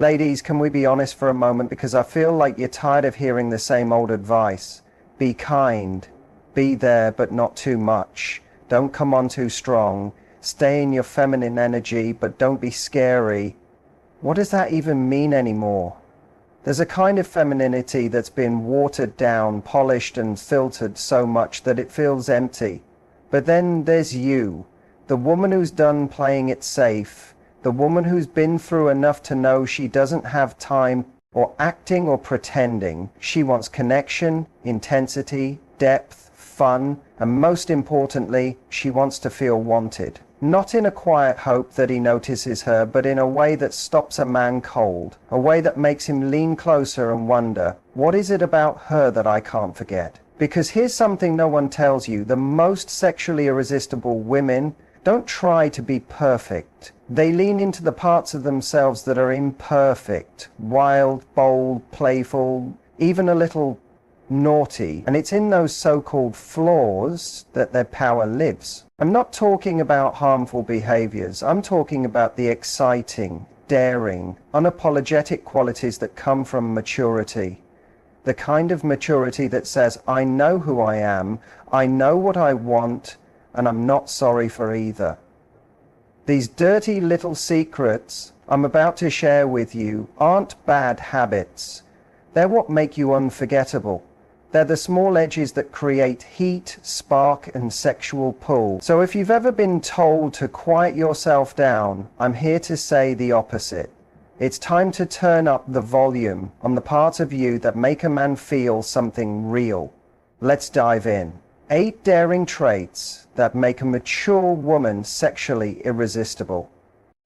Ladies, can we be honest for a moment, because I feel like you're tired of hearing the same old advice. Be kind. Be there, but not too much. Don't come on too strong. Stay in your feminine energy, but don't be scary. What does that even mean anymore? There's a kind of femininity that's been watered down, polished and filtered so much that it feels empty. But then there's you, the woman who's done playing it safe, the woman who's been through enough to know she doesn't have time or acting or pretending. She wants connection, intensity, depth, fun, and most importantly, she wants to feel wanted. Not in a quiet hope that he notices her, but in a way that stops a man cold, a way that makes him lean closer and wonder, what is it about her that I can't forget? Because here's something no one tells you: the most sexually irresistible women don't try to be perfect. They lean into the parts of themselves that are imperfect, wild, bold, playful, even a little naughty. And it's in those so-called flaws that their power lives. I'm not talking about harmful behaviors. I'm talking about the exciting, daring, unapologetic qualities that come from maturity. The kind of maturity that says, I know who I am, I know what I want, and I'm not sorry for either. These dirty little secrets I'm about to share with you aren't bad habits. They're what make you unforgettable. They're the small edges that create heat, spark, and sexual pull. So if you've ever been told to quiet yourself down, I'm here to say the opposite. It's time to turn up the volume on the parts of you that make a man feel something real. Let's dive in. 8 daring traits that make a mature woman sexually irresistible.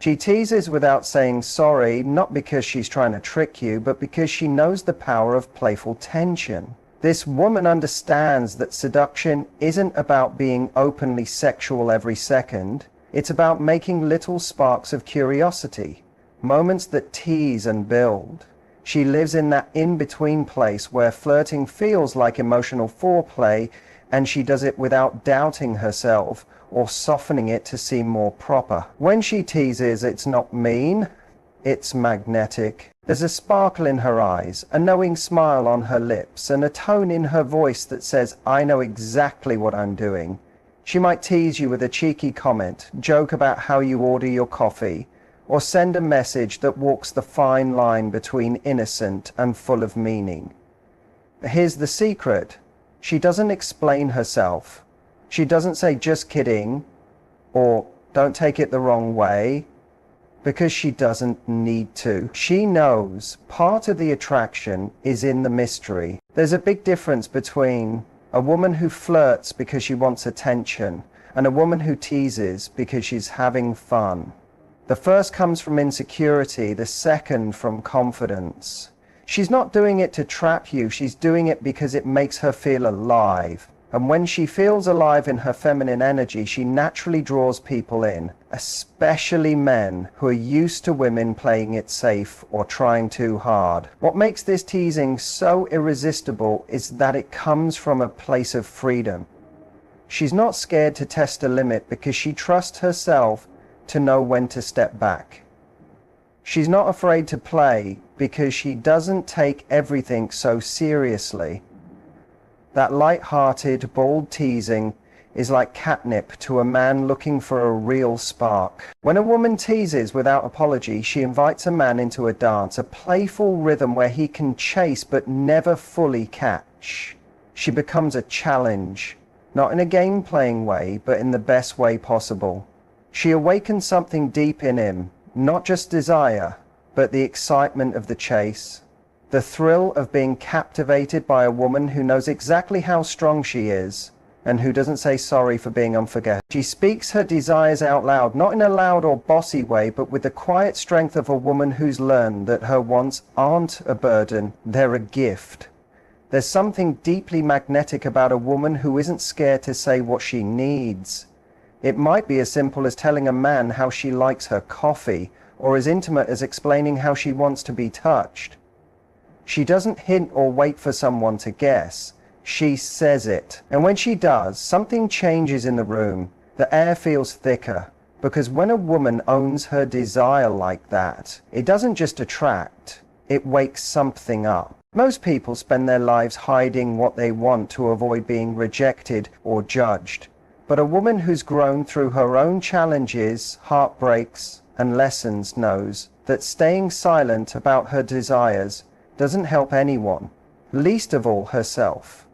She teases without saying sorry, not because she's trying to trick you, but because she knows the power of playful tension. This woman understands that seduction isn't about being openly sexual every second. It's about making little sparks of curiosity, moments that tease and build. She lives in that in-between place where flirting feels like emotional foreplay, and she does it without doubting herself or softening it to seem more proper. When she teases, it's not mean, it's magnetic. There's a sparkle in her eyes, a knowing smile on her lips, and a tone in her voice that says, I know exactly what I'm doing. She might tease you with a cheeky comment, joke about how you order your coffee, or send a message that walks the fine line between innocent and full of meaning. Here's the secret. She doesn't explain herself. She doesn't say, just kidding, or don't take it the wrong way, because she doesn't need to. She knows part of the attraction is in the mystery. There's a big difference between a woman who flirts because she wants attention and a woman who teases because she's having fun. The first comes from insecurity, the second from confidence. She's not doing it to trap you, she's doing it because it makes her feel alive. And when she feels alive in her feminine energy, she naturally draws people in, especially men who are used to women playing it safe or trying too hard. What makes this teasing so irresistible is that it comes from a place of freedom. She's not scared to test a limit because she trusts herself to know when to step back. She's not afraid to play because she doesn't take everything so seriously. That light-hearted, bold teasing is like catnip to a man looking for a real spark. When a woman teases without apology, she invites a man into a dance, a playful rhythm where he can chase but never fully catch. She becomes a challenge, not in a game-playing way, but in the best way possible. She awakens something deep in him, not just desire, but the excitement of the chase. The thrill of being captivated by a woman who knows exactly how strong she is and who doesn't say sorry for being unforgettable. She speaks her desires out loud, not in a loud or bossy way, but with the quiet strength of a woman who's learned that her wants aren't a burden, they're a gift. There's something deeply magnetic about a woman who isn't scared to say what she needs. It might be as simple as telling a man how she likes her coffee, or as intimate as explaining how she wants to be touched. She doesn't hint or wait for someone to guess. She says it. And when she does, something changes in the room. The air feels thicker. Because when a woman owns her desire like that, it doesn't just attract, it wakes something up. Most people spend their lives hiding what they want to avoid being rejected or judged. But a woman who's grown through her own challenges, heartbreaks, and lessons knows that staying silent about her desires doesn't help anyone, least of all herself.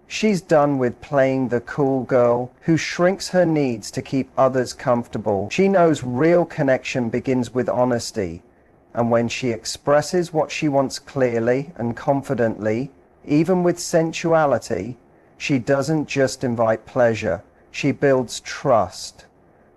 She's done with playing the cool girl who shrinks her needs to keep others comfortable. She knows real connection begins with honesty, and when she expresses what she wants clearly and confidently, even with sensuality, she doesn't just invite pleasure, she builds trust.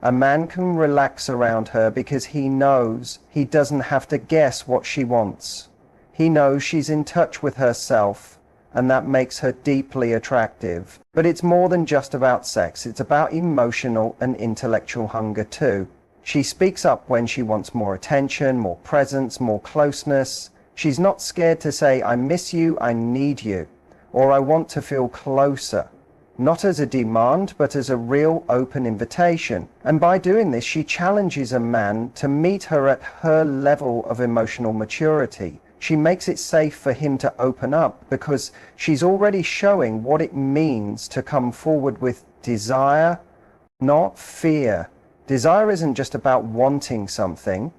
A man can relax around her because he knows he doesn't have to guess what she wants. He knows she's in touch with herself, and that makes her deeply attractive. But it's more than just about sex, it's about emotional and intellectual hunger too. She speaks up when she wants more attention, more presence, more closeness. She's not scared to say, I miss you, I need you, or I want to feel closer. Not as a demand, but as a real open invitation. And by doing this, she challenges a man to meet her at her level of emotional maturity. She makes it safe for him to open up because she's already showing what it means to come forward with desire, not fear. Desire isn't just about wanting something.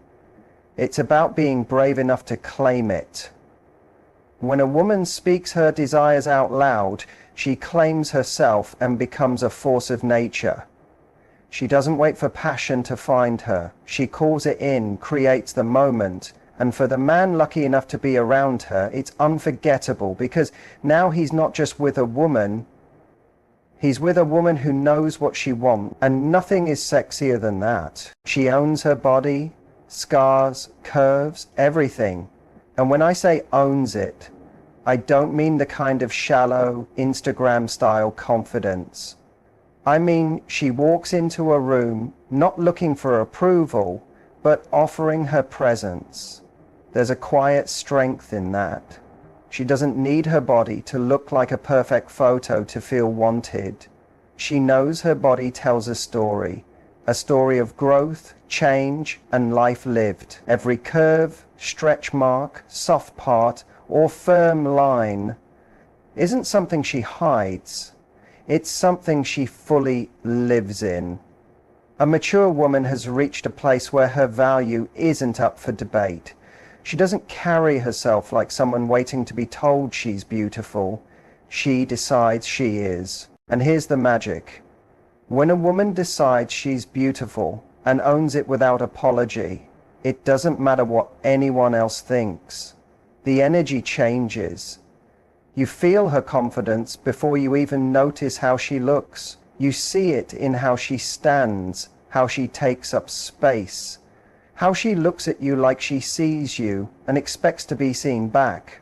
It's about being brave enough to claim it. When a woman speaks her desires out loud, she claims herself and becomes a force of nature. She doesn't wait for passion to find her. She calls it in, creates the moment. And for the man lucky enough to be around her, it's unforgettable because now he's not just with a woman, he's with a woman who knows what she wants, and nothing is sexier than that. She owns her body, scars, curves, everything. And when I say owns it, I don't mean the kind of shallow, Instagram-style confidence. I mean she walks into a room not looking for approval, but offering her presence. There's a quiet strength in that. She doesn't need her body to look like a perfect photo to feel wanted. She knows her body tells a story of growth, change, and life lived. Every curve, stretch mark, soft part, or firm line isn't something she hides. It's something she fully lives in. A mature woman has reached a place where her value isn't up for debate. She doesn't carry herself like someone waiting to be told she's beautiful. She decides she is. And here's the magic. When a woman decides she's beautiful and owns it without apology, it doesn't matter what anyone else thinks. The energy changes. You feel her confidence before you even notice how she looks. You see it in how she stands, how she takes up space, how she looks at you like she sees you and expects to be seen back.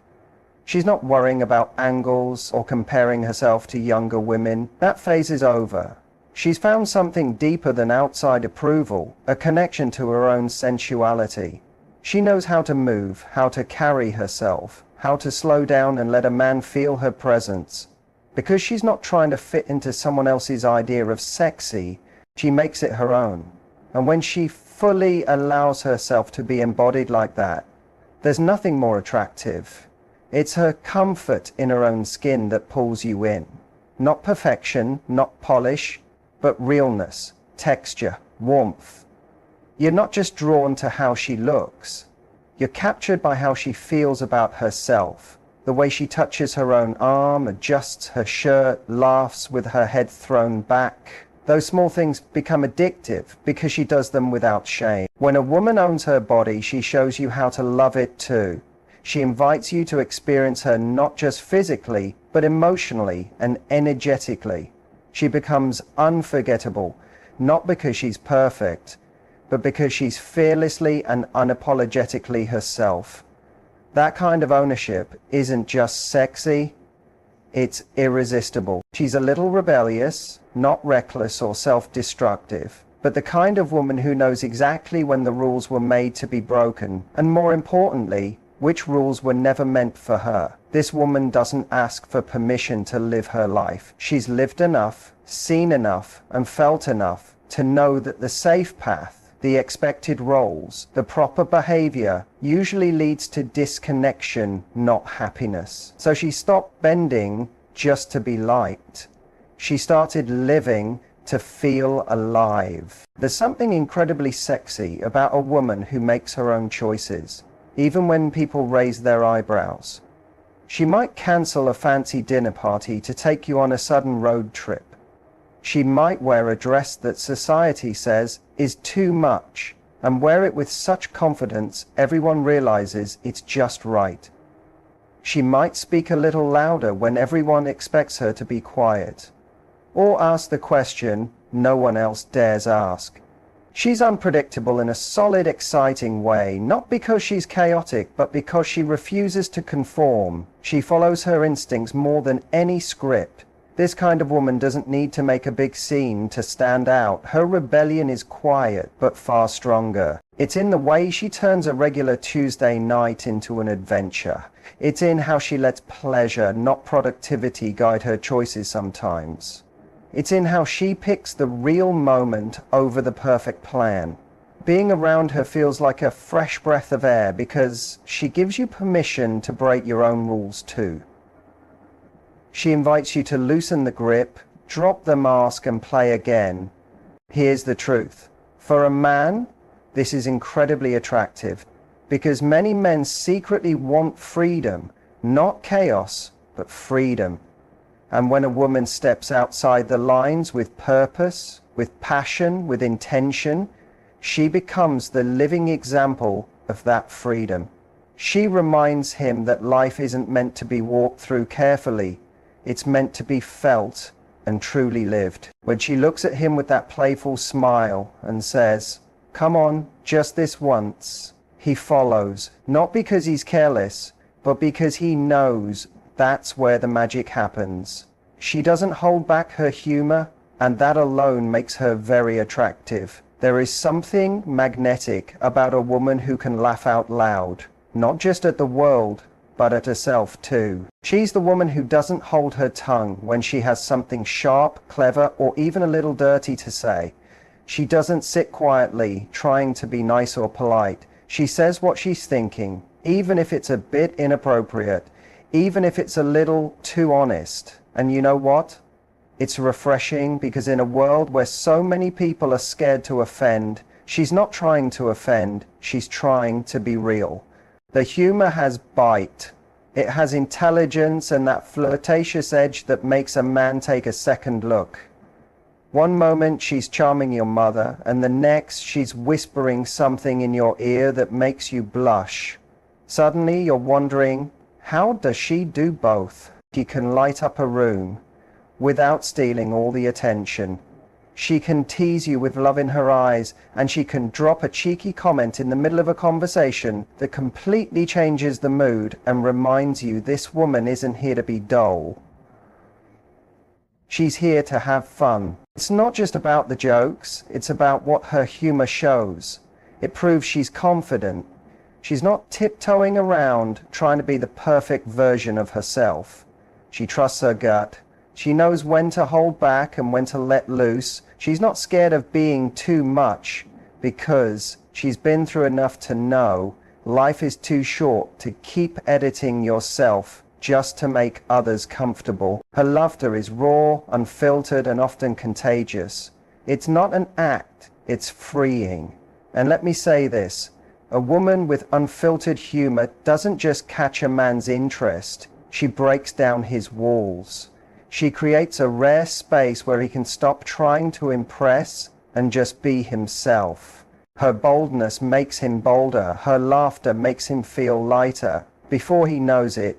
She's not worrying about angles or comparing herself to younger women. That phase is over. She's found something deeper than outside approval, a connection to her own sensuality. She knows how to move, how to carry herself, how to slow down and let a man feel her presence. Because she's not trying to fit into someone else's idea of sexy, she makes it her own. And when she fully allows herself to be embodied like that, there's nothing more attractive. It's her comfort in her own skin that pulls you in. Not perfection, not polish, but realness, texture, warmth. You're not just drawn to how she looks. You're captured by how she feels about herself. The way she touches her own arm, adjusts her shirt, laughs with her head thrown back. Those small things become addictive because she does them without shame. When a woman owns her body, she shows you how to love it too. She invites you to experience her not just physically, but emotionally and energetically. She becomes unforgettable, not because she's perfect, but because she's fearlessly and unapologetically herself. That kind of ownership isn't just sexy, it's irresistible. She's a little rebellious, not reckless or self-destructive, but the kind of woman who knows exactly when the rules were made to be broken, and more importantly, which rules were never meant for her. This woman doesn't ask for permission to live her life. She's lived enough, seen enough, and felt enough to know that the safe path, the expected roles, the proper behavior usually leads to disconnection, not happiness. So she stopped bending just to be liked. She started living to feel alive. There's something incredibly sexy about a woman who makes her own choices, even when people raise their eyebrows. She might cancel a fancy dinner party to take you on a sudden road trip. She might wear a dress that society says is too much and wear it with such confidence everyone realizes it's just right. She might speak a little louder when everyone expects her to be quiet, or ask the question no one else dares ask. She's unpredictable in a solid, exciting way, not because she's chaotic, but because she refuses to conform. She follows her instincts more than any script. This kind of woman doesn't need to make a big scene to stand out. Her rebellion is quiet, but far stronger. It's in the way she turns a regular Tuesday night into an adventure. It's in how she lets pleasure, not productivity, guide her choices sometimes. It's in how she picks the real moment over the perfect plan. Being around her feels like a fresh breath of air because she gives you permission to break your own rules too. She invites you to loosen the grip, drop the mask and play again. Here's the truth. For a man, this is incredibly attractive because many men secretly want freedom, not chaos, but freedom. And when a woman steps outside the lines with purpose, with passion, with intention, she becomes the living example of that freedom. She reminds him that life isn't meant to be walked through carefully. It's meant to be felt and truly lived. When she looks at him with that playful smile and says, "Come on, just this once," he follows, not because he's careless, but because he knows that's where the magic happens. She doesn't hold back her humor, and that alone makes her very attractive. There is something magnetic about a woman who can laugh out loud, not just at the world, but at herself too. She's the woman who doesn't hold her tongue when she has something sharp, clever, or even a little dirty to say. She doesn't sit quietly, trying to be nice or polite. She says what she's thinking, even if it's a bit inappropriate, even if it's a little too honest. And you know what? It's refreshing because in a world where so many people are scared to offend, she's not trying to offend, she's trying to be real. The humor has bite. It has intelligence and that flirtatious edge that makes a man take a second look. One moment she's charming your mother, and the next she's whispering something in your ear that makes you blush. Suddenly you're wondering, how does she do both? She can light up a room without stealing all the attention. She can tease you with love in her eyes, and she can drop a cheeky comment in the middle of a conversation that completely changes the mood and reminds you this woman isn't here to be dull. She's here to have fun. It's not just about the jokes, it's about what her humor shows. It proves she's confident. She's not tiptoeing around trying to be the perfect version of herself. She trusts her gut. She knows when to hold back and when to let loose. She's not scared of being too much because she's been through enough to know life is too short to keep editing yourself just to make others comfortable. Her laughter is raw, unfiltered, and often contagious. It's not an act, it's freeing. And let me say this, a woman with unfiltered humor doesn't just catch a man's interest, she breaks down his walls. She creates a rare space where he can stop trying to impress and just be himself. Her boldness makes him bolder. Her laughter makes him feel lighter. Before he knows it,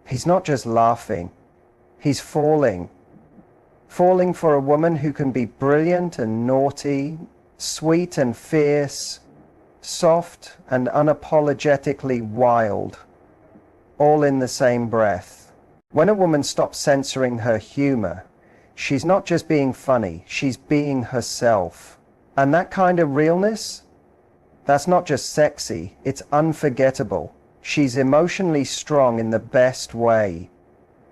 he's not just laughing, he's falling. Falling for a woman who can be brilliant and naughty, sweet and fierce, soft and unapologetically wild, all in the same breath. When a woman stops censoring her humor, she's not just being funny, she's being herself. And that kind of realness, that's not just sexy, it's unforgettable. She's emotionally strong in the best way.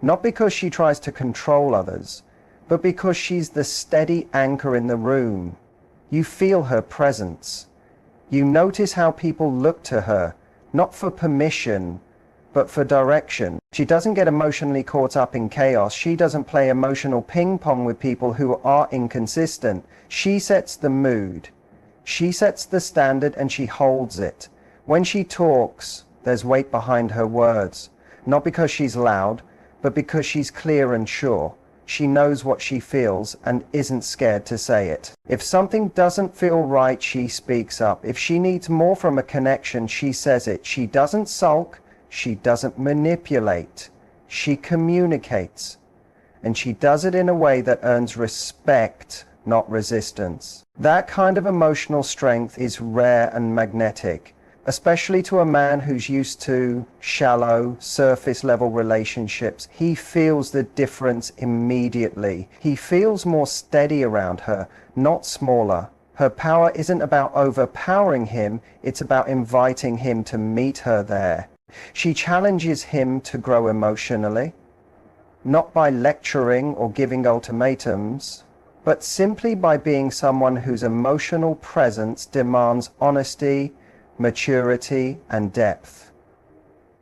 Not because she tries to control others, but because she's the steady anchor in the room. You feel her presence. You notice how people look to her, not for permission, but for direction. She doesn't get emotionally caught up in chaos. She doesn't play emotional ping pong with people who are inconsistent. She sets the mood. She sets the standard and she holds it. When she talks, there's weight behind her words, not because she's loud, but because she's clear and sure. She knows what she feels and isn't scared to say it. If something doesn't feel right, she speaks up. If she needs more from a connection, she says it. She doesn't sulk. She doesn't manipulate. She communicates. And she does it in a way that earns respect, not resistance. That kind of emotional strength is rare and magnetic, especially to a man who's used to shallow, surface-level relationships. He feels the difference immediately. He feels more steady around her, not smaller. Her power isn't about overpowering him, it's about inviting him to meet her there. She challenges him to grow emotionally, not by lecturing or giving ultimatums, but simply by being someone whose emotional presence demands honesty, maturity, and depth.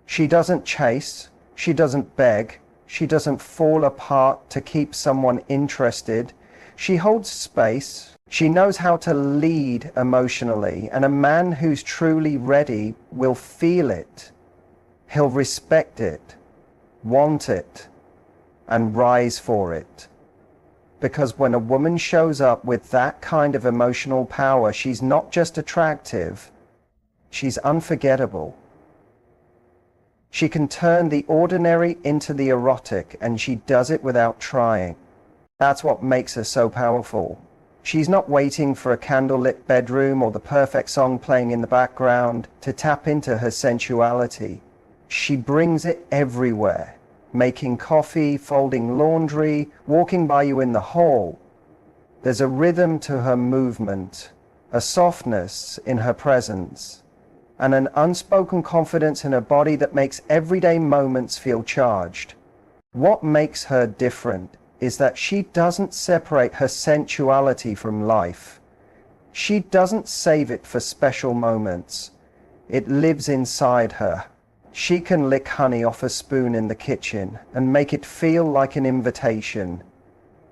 She doesn't chase, she doesn't beg, she doesn't fall apart to keep someone interested. She holds space. She knows how to lead emotionally, and a man who's truly ready will feel it. He'll respect it, want it, and rise for it. Because when a woman shows up with that kind of emotional power, she's not just attractive, she's unforgettable. She can turn the ordinary into the erotic, and she does it without trying. That's what makes her so powerful. She's not waiting for a candlelit bedroom or the perfect song playing in the background to tap into her sensuality. She brings it everywhere, making coffee, folding laundry, walking by you in the hall. There's a rhythm to her movement, a softness in her presence, and an unspoken confidence in her body that makes everyday moments feel charged. What makes her different is that she doesn't separate her sensuality from life. She doesn't save it for special moments. It lives inside her. She can lick honey off a spoon in the kitchen and make it feel like an invitation.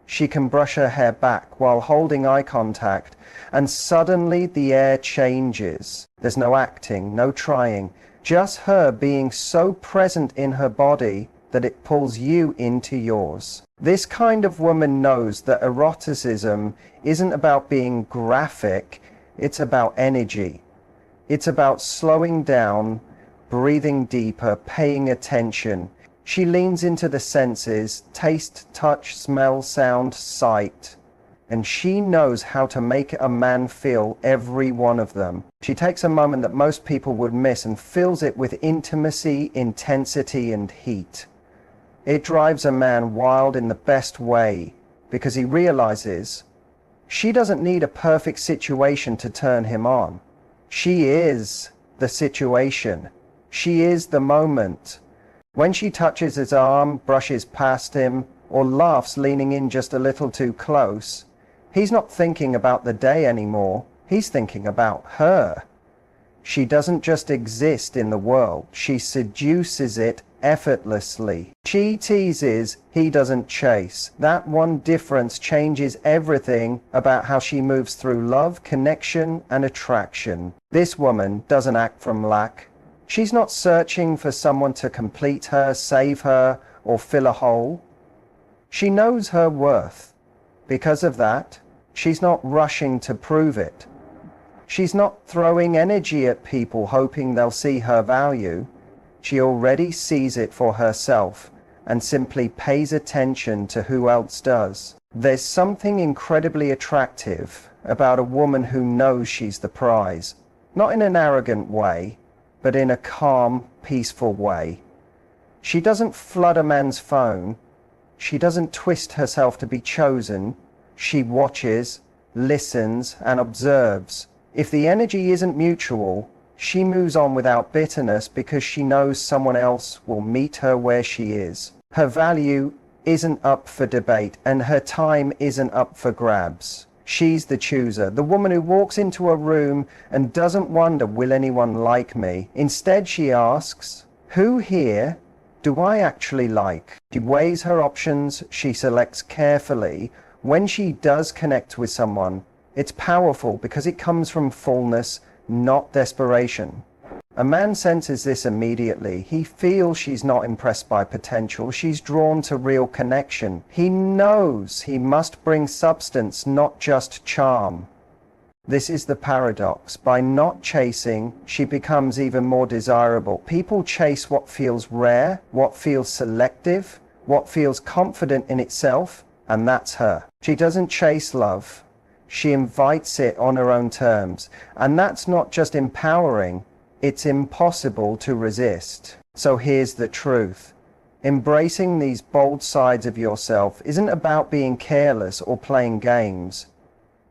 She can brush her hair back while holding eye contact, and suddenly the air changes. There's no acting, no trying, just her being so present in her body that it pulls you into yours. This kind of woman knows that eroticism isn't about being graphic, it's about energy. It's about slowing down, breathing deeper, paying attention. She leans into the senses, taste, touch, smell, sound, sight, and she knows how to make a man feel every one of them. She takes a moment that most people would miss and fills it with intimacy, intensity, and heat. It drives a man wild in the best way, because he realizes she doesn't need a perfect situation to turn him on. She is the situation. She is the moment. When she touches his arm, brushes past him, or laughs leaning in just a little too close, he's not thinking about the day anymore. He's thinking about her. She doesn't just exist in the world. She seduces it effortlessly. She teases, he doesn't chase. That one difference changes everything about how she moves through love, connection, and attraction. This woman doesn't act from lack. She's not searching for someone to complete her, save her, or fill a hole. She knows her worth. Because of that, she's not rushing to prove it. She's not throwing energy at people hoping they'll see her value. She already sees it for herself and simply pays attention to who else does. There's something incredibly attractive about a woman who knows she's the prize, not in an arrogant way, but in a calm, peaceful way. She doesn't flood a man's phone. She doesn't twist herself to be chosen. She watches, listens, and observes. If the energy isn't mutual, she moves on without bitterness because she knows someone else will meet her where she is. Her value isn't up for debate, and her time isn't up for grabs. She's the chooser, the woman who walks into a room and doesn't wonder, will anyone like me? Instead, she asks, who here do I actually like? She weighs her options, she selects carefully. When she does connect with someone, it's powerful because it comes from fullness, not desperation. A man senses this immediately. He feels she's not impressed by potential. She's drawn to real connection. He knows he must bring substance, not just charm. This is the paradox. By not chasing, she becomes even more desirable. People chase what feels rare, what feels selective, what feels confident in itself, and that's her. She doesn't chase love. She invites it on her own terms. And that's not just empowering. It's impossible to resist. So here's the truth. Embracing these bold sides of yourself isn't about being careless or playing games.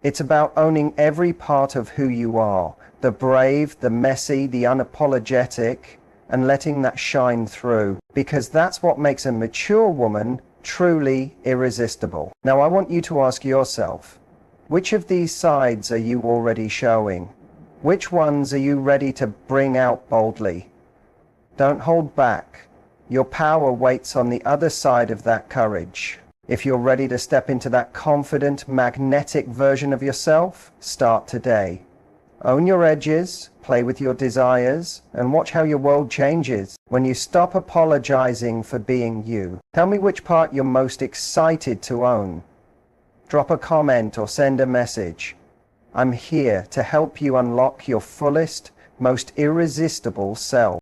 It's about owning every part of who you are, the brave, the messy, the unapologetic, and letting that shine through, because that's what makes a mature woman truly irresistible. Now I want you to ask yourself, which of these sides are you already showing? Which ones are you ready to bring out boldly? Don't hold back. Your power waits on the other side of that courage. If you're ready to step into that confident, magnetic version of yourself, start today. Own your edges, play with your desires, and watch how your world changes when you stop apologizing for being you. Tell me which part you're most excited to own. Drop a comment or send a message. I'm here to help you unlock your fullest, most irresistible self.